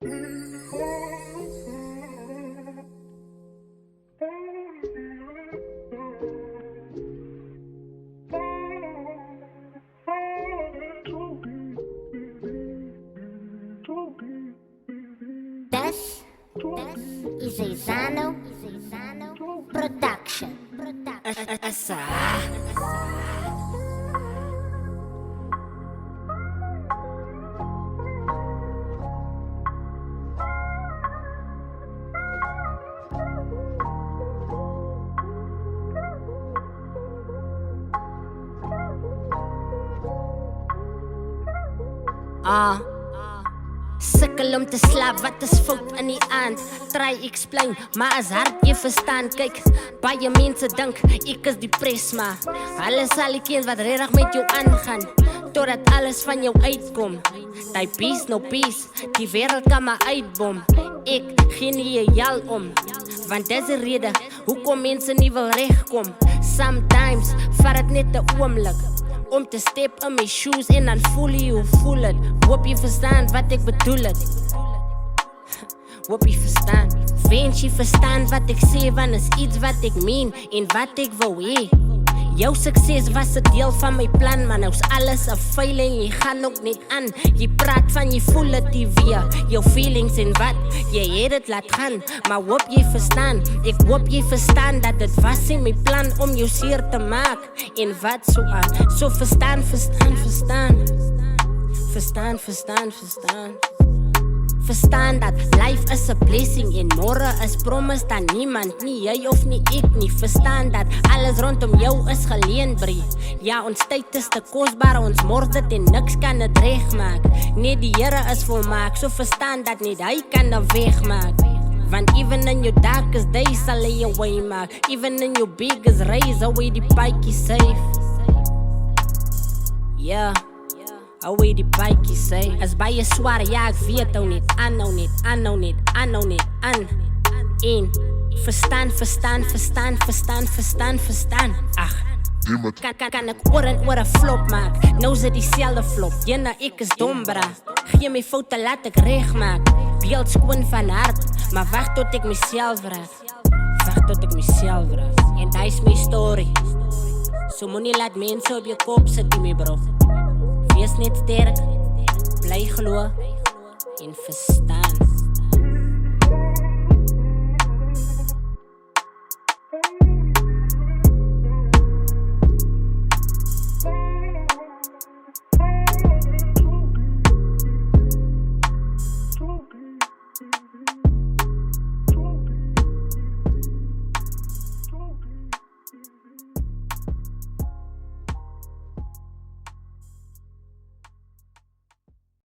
This is a Zano production. Sukkel om te slaap, wat is fout in die aand? Try explain, maar as hard jy verstaan. Kyk, baie mense dink ek is depressed, maar hulle sal nie ken wat regtig met jou aangaan, totdat alles van jou uitkom. Die peace, no peace, die wêreld kan maar uitbom. Ek gee nie 'n jal om, want dis die rede hoekom mense nie wil regkom. Sometimes vat dit net 'n oomblik om te step in my shoes en dan voel jy hoe voel het. Hoop jy verstaan wat ek bedoel het. Hoop jy verstaan. Wens jy verstaan wat ek sê, want is iets wat ek meen en wat ek wou hê. Jou sukses was 'n deel van my plan, maar nou's alles 'n fail en jy gaan ook net aan. Jy praat van jy voel dit nie weer, jou feelings en wat jy het dit laat gaan, maar hoop jy verstaan. Ek hoop jy verstaan dat dit was nie my plan om jou seer te maak en wat so aan. So verstaan. Verstaan dat life is a blessing en môre is promise dan niemand, nie jy of nie ek nie. Verstaan dat alles rondom jou is geleen, brie. Ja, ons tyd is te kosbaar, ons mors dit en niks kan dit regmaak. Net die Here is volmaak, so verstaan dat net hy kan dit wegmaak. Want even in your darkest days sal hy jou way maak. Even in your biggest race, away die paadjie safe. Yeah. Away die paadjie safe. Is baie swaar, ja ek weet hou net aan. En verstaan. Ag, kan ek oor en oor 'n flop maak. Nou is dit dieselfde flop. Jena, ek is dom bra. Gee my foute, laat ek regmaak. Beeld skoon van hart, maar wag tot ek myself raak. En dat is my story. So moenie laat mense op jou kop sit nie, bro. Wees net sterk, bly glo en verstaan.